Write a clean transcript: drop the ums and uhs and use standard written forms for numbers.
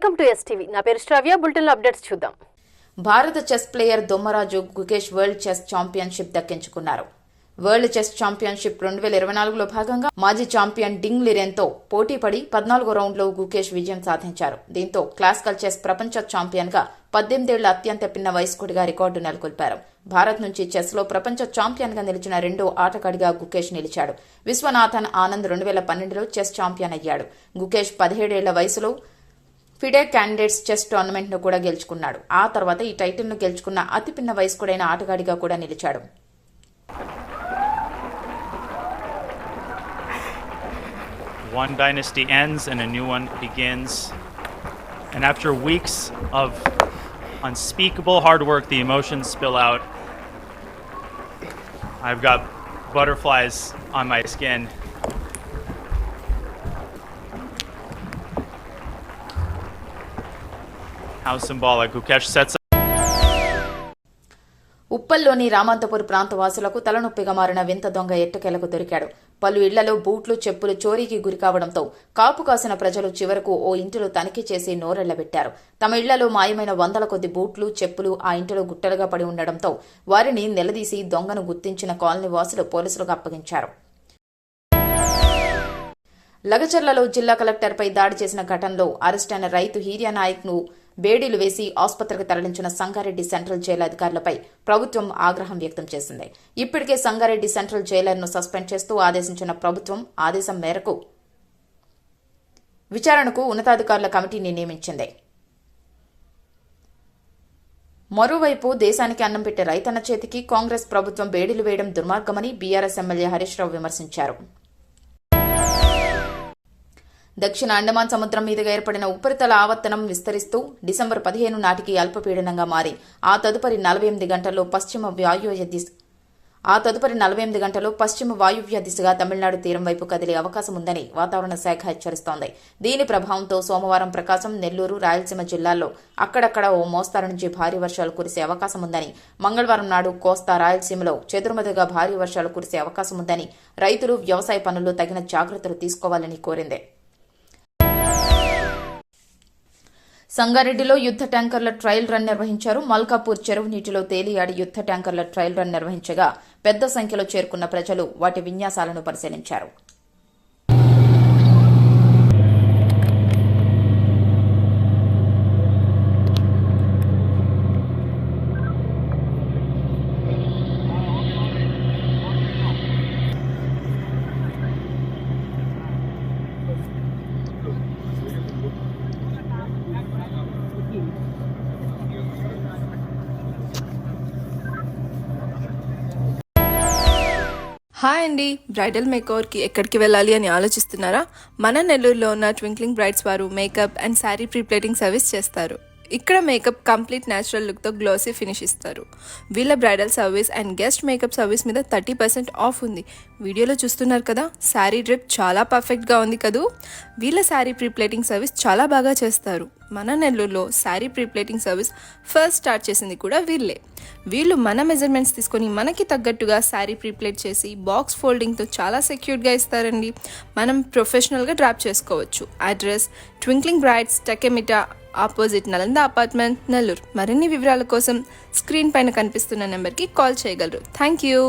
Welcome to STV. నా పేరు శ్రావ్య. బులెటిన్లో అప్డేట్స్ చూద్దాం. భారత chess player Dommaraju Gukesh world chess championship దక్కించుకున్నారు. వరల్డ్ చెస్ ఛాంపియన్షిప్ 2024లో భాగంగా మాజీ ఛాంపియన్ డింగ్ లిరెన్తో పోటీపడి 14వ రౌండ్లో గుకేష్ విజయం సాధించారు. దీంతో క్లాసికల్ చెస్ ప్రపంచ ఛాంపియన్గా 18 ఏళ్ల అత్యంత పిన్న వయస్కుడిగా రికార్డు నెలకొల్పారు. భారత్ నుంచి చెస్లో ప్రపంచ ఛాంపియన్గా నిలిచిన రెండో ఆటగాడిగా గుకేష్ నిలిచాడు. విశ్వనాథన్ ఆనంద్ 2012లో చెస్ ఛాంపియన్ అయ్యాడు. గుకేష్ 17 ఏళ్ల వయసులో ఫిడే క్యాండిడేట్స్ చెస్ టోర్నమెంట్ ను కూడా గెలుచుకున్నాడు. ఆ తర్వాత ఈ టైటిల్ ను గెలుచుకున్న అతి పిన్న వయస్కుడైన ఆటగాడిగా కూడా నిలిచాడు. One dynasty ends and a new one begins. And after weeks of unspeakable hard work, the emotions spill out. I've got butterflies on my skin. How symbolic. Gukesh sets up. ఉప్పల్లోని Ramanthapur ప్రాంత వాసులకు తలనొప్పిగా మారిన వింత దొంగ ఎట్టకేలకు దొరికాడు. పలు ఇళ్లలో బూట్లు, చెప్పులు చోరీకి గురికావడంతో కాపు కాసిన ప్రజలు చివరకు ఓ ఇంటిలో తనిఖీ చేసి నోరెళ్లబెట్టారు. తమ ఇళ్లలో మాయమైన వందల కొద్ది బూట్లు, చెప్పులు ఆ ఇంటిలో గుట్టలుగా పడి ఉండడంతో వారిని నిలదీసి దొంగను గుర్తించిన కాలనీ వాసులు పోలీసులకు అప్పగించారు. లగచర్లలో జిల్లా కలెక్టర్పై దాడి చేసిన ఘటనలో అరెస్టైన రైతు హీరియా నాయక్ ను బేడీలు వేసి ఆసుపత్రికి తరలించిన సంగారెడ్డి సెంట్రల్ జైలు అధికారులపై ప్రభుత్వం ఆగ్రహం వ్యక్తం చేసింది. ఇప్పటికే సంగారెడ్డి సెంట్రల్ జైలర్ను సస్పెండ్ చేస్తూ ఆదేశించిన ప్రభుత్వం ఆదేశం మేరకు విచారణకు ఉన్నతాధికారుల కమిటీని నియమించింది. మరోవైపు దేశానికి అన్నం పెట్టే రైతన్న చేతికి కాంగ్రెస్ ప్రభుత్వం బేడీలు వేయడం దుర్మార్గమని బీఆర్ఎస్ ఎమ్మెల్యే హరీష్ రావు విమర్శించారు. దక్షిణ అండమాన్ సముద్రం మీదుగా ఏర్పడిన ఉపరితల ఆవర్తనం విస్తరిస్తూ డిసెంబర్ 15 నాటికి అల్పపీడనంగా మారి ఆ తదుపరి 48 గంటల్లో పశ్చిమ వాయువ్య దిశగా తమిళనాడు తీరం వైపు కదిలే అవకాశం ఉందని వాతావరణ శాఖ హెచ్చరిస్తోంది. దీని ప్రభావంతో సోమవారం ప్రకాశం, నెల్లూరు, రాయలసీమ జిల్లాల్లో అక్కడక్కడ ఓ మోస్తారు నుంచి భారీ వర్షాలు కురిసే అవకాశం ఉందని, మంగళవారం నాడు కోస్తా, రాయలసీమలో చెదురుమదుగా భారీ వర్షాలు కురిసే అవకాశం ఉందని రైతులు, వ్యవసాయ పనుల్లో తగిన జాగ్రత్తలు తీసుకోవాలని కోరింది. సంగారెడ్డిలో యుద్ద ట్యాంకర్ల ట్రయల్ రన్ నిర్వహించారు. మల్కాపూర్ చెరువు నీటిలో తేలియాడి యుద్ద ట్యాంకర్ల ట్రయల్ రన్ నిర్వహించగా పెద్ద సంఖ్యలో చేరుకున్న ప్రజలు వాటి విన్యాసాలను పరిశీలించారు. హాయ్ అండి, బ్రైడల్ మేకవర్కి ఎక్కడికి వెళ్ళాలి అని ఆలోచిస్తున్నారా? మన నెల్లూరులో ఉన్న ట్వింక్లింగ్ బ్రైడ్స్ వారు makeup and sari prepleating service చేస్తారు. ఇక్కడ మేకప్ కంప్లీట్ న్యాచురల్ లుక్తో గ్లోసీ ఫినిష్ ఇస్తారు. వీళ్ళ bridal service and guest makeup service మీద 30% ఆఫ్ ఉంది. వీడియోలో చూస్తున్నారు కదా, శారీ డ్రిప్ చాలా పర్ఫెక్ట్గా ఉంది కదూ. వీళ్ళ శారీ ప్రీప్లేటింగ్ సర్వీస్ చాలా బాగా చేస్తారు. మన నెల్లూరులో sari prepleating service first start చేసింది కూడా వీళ్ళే. వీళ్ళు మన మెజర్మెంట్స్ తీసుకొని మనకి తగ్గట్టుగా శారీ ప్రీప్లేట్ చేసి బాక్స్ ఫోల్డింగ్తో చాలా సెక్యూర్గా ఇస్తారండి. మనం ప్రొఫెషనల్గా డ్రాప్ చేసుకోవచ్చు. Address Twinkling Brides, Tekkemitta, opposite Nalanda apartment, Nellore. మరిన్ని వివరాల కోసం స్క్రీన్ పైన కనిపిస్తున్న నెంబర్కి కాల్ చేయగలరు. Thank you.